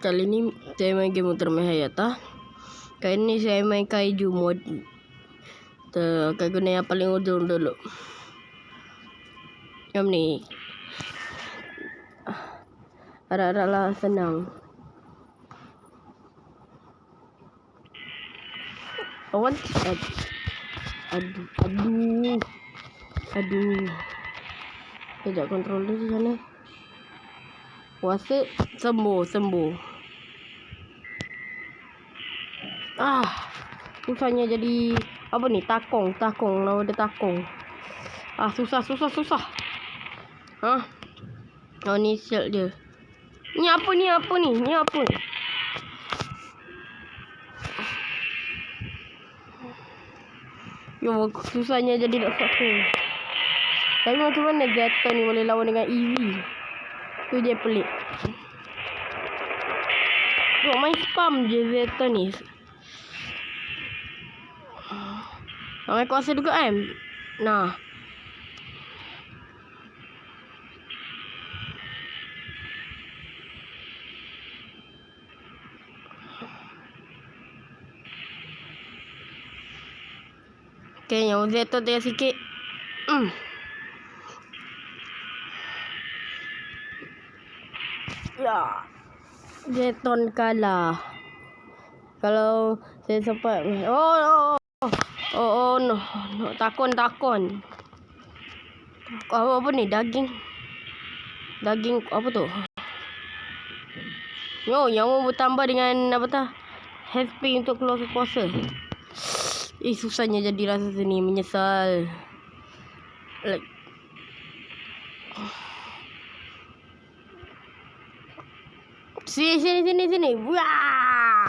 Kali ni saya main game Ultraman Hayata. Kali ni saya main Kaiju mod. Akan guna yang paling ujung dulu. Yang ni. Harap-haraplah senang. Awan. Aduh. Sekejap controller di sana. Puasa sembuh. Susahnya jadi apa ni? Takong. Nama dia takong. Susah. Oh ni shield dia. Ni apa ni? Yo, susahnya jadi nak sakit. Tapi macam mana Zeton ni boleh lawan dengan Eevee? Tu dia pelik. Yo, main spam je Zeton ni. Main kuasa juga kan? Nah. Okay, yang Zeton tengah sikit. Ya. Zeton kalah. Kalau saya sempat. Oh no. Takon. Apa ni? Daging apa tu? Yo, yang bertambah dengan apa tah? HP untuk keluar ke kuasa. Susahnya jadi rasa sini, menyesal. Sini. Wah!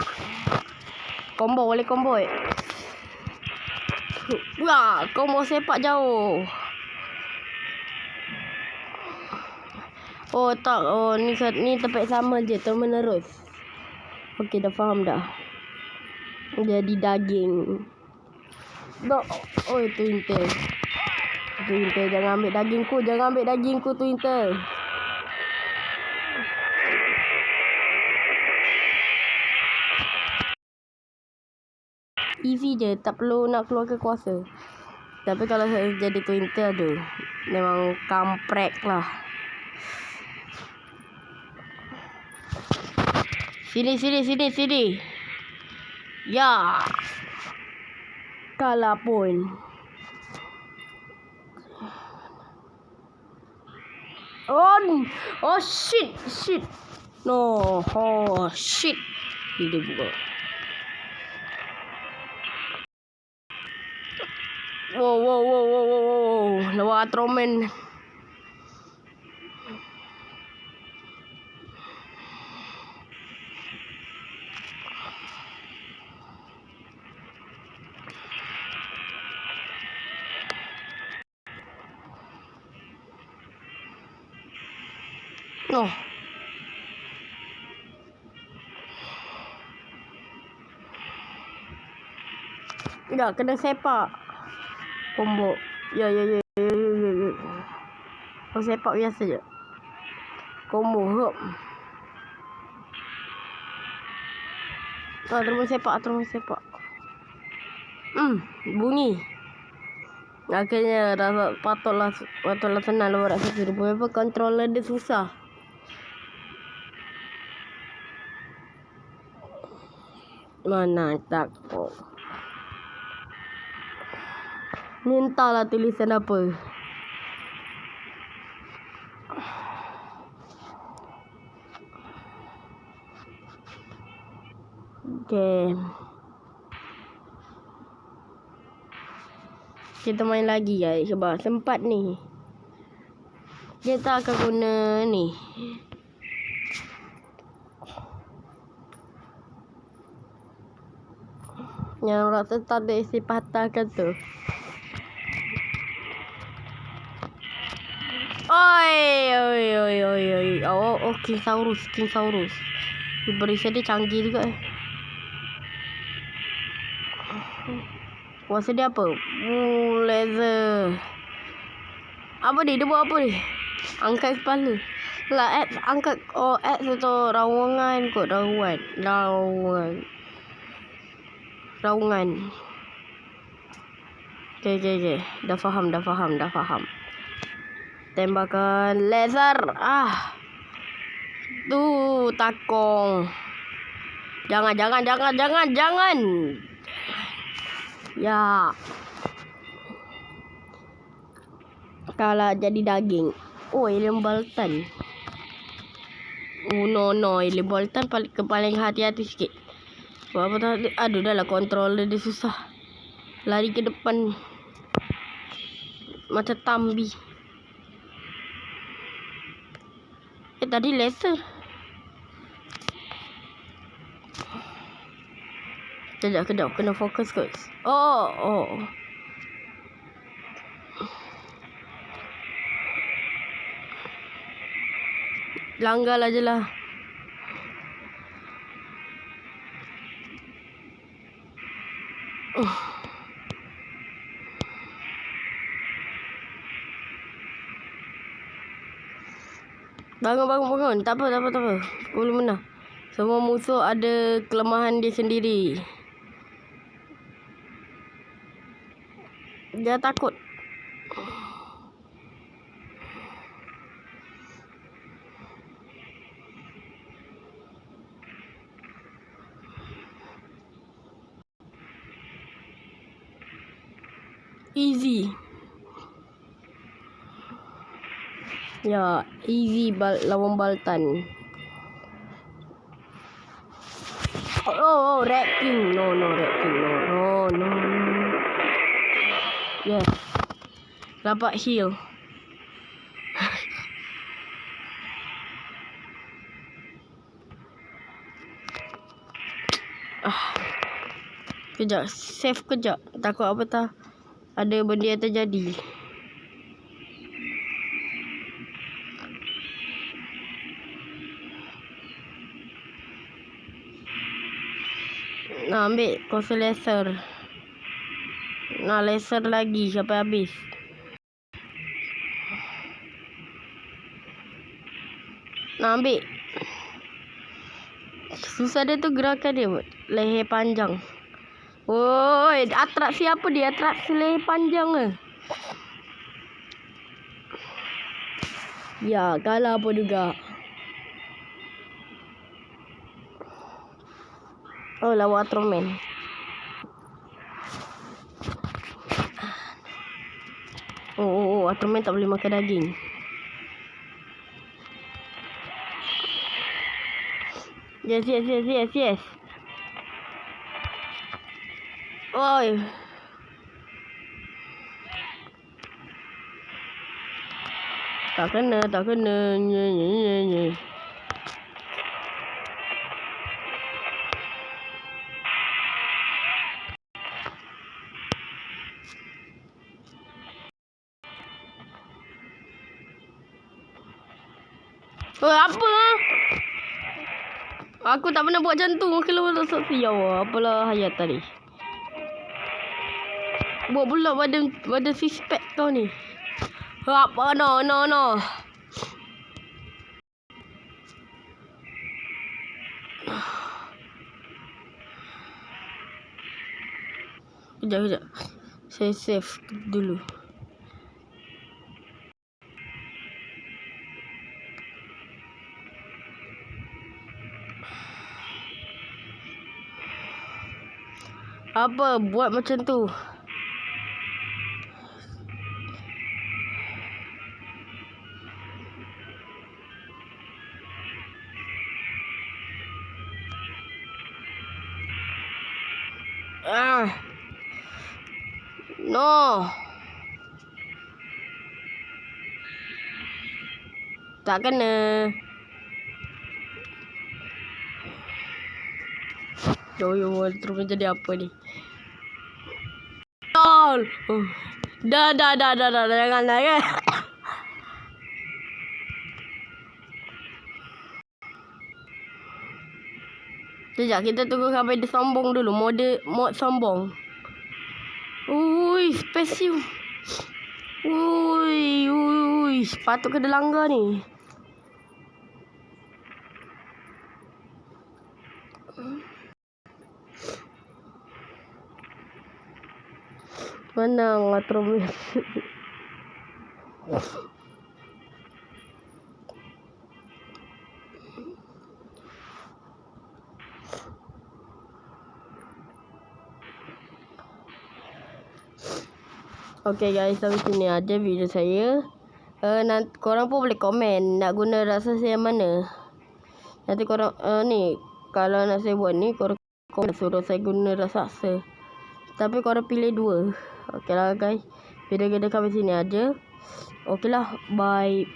Boleh combo. Wah, combo sepak jauh. Oh tak, ni tempat sama je, terus menerus. Okey, dah faham dah. Jadi daging. Itu Intel. Jangan ambil dagingku tu Intel. Easy je, tak perlu nak keluar ke kuasa. Tapi kalau saya jadi tu Intel tu, memang kamprek lah. Sini. Ya. Kalah pun. Oh shit. No. Oh shit. Ini buka. Wow. Lawan Ultraman. No. Tidak, kena sepak. Combo. Ya. Oh, sepak biasa je. Combo. Hop. Terus sepak. Bunyi. Akhirnya patutlah senang luar raksasa. Rupanya controller dia susah. Mana tak kok. Ni entahlah tulisan apa. Okay. Kita main lagi guys. Sebab sempat ni. Kita akan guna ni. Yang raksasa tak ada isi patahkan tu. Oi. Oh, King Saurus. Barisan dia canggih juga. Kuasa dia apa? Laser. Apa ni? Dia buat apa ni? Angkat kepala. Lah X angkat. Oh X itu rawangan kot. Raungan. Okay. Dah faham. Tembakan laser. Tu takong. Jangan. Ya. Kalau jadi daging. Oh, alien Bolton. Oh, no. Alien Bolton paling hati-hati sikit. Apa tadi? Aduh, dah lah controller dia susah. Lari ke depan. Macam Tambi. Tadi laser. Kejap. Kena fokus kot. Oh. Langgar aja lah. Bangun. Tak apa. Belum menang. Semua musuh ada kelemahan dia sendiri. Dia takut. Easy. Ya, easy lawan Bolton. Oh, Red King. No, Red King. No. Yes. Dapat heal. Kejap, save kejap. Takut apa tak ada benda yang terjadi. Nak ambil kursi laser. Nak laser lagi sampai habis. Nak ambil. Susah dia tu gerakan dia. Leher panjang. Oi, atraksi apa dia? Atraksi leher panjang ke? Ya, kalah pun juga. Oh, lawan Ultraman. Oh, Ultraman tak boleh makan daging. Yes. Oi. Tak kena. Nye. Oh, apa? Aku tak pernah buat macam tu. Kalau tak siau. Apalah hayat tadi. Buat pula pada suspect kau ni. Apa? No. Kejap. Saya save dulu. Apa? Buat macam tu. No. Tak kena. Terus jadi apa ni? Tol. Dah. Jangan. Sekejap, kita tunggu sampai dia sombong dulu. Mod sombong. Ui, spesium. Ui. Patut kena langgar ni. Menang Atromis. Okay guys, sampai sini aja video saya. Nanti korang pun boleh komen nak guna raksasa yang mana. Nanti korang ni kalau nak saya buat ni, korang suruh saya guna raksasa. Tapi korang pilih 2. Okay lah guys, video kita sampai sini aja. Okay lah, bye.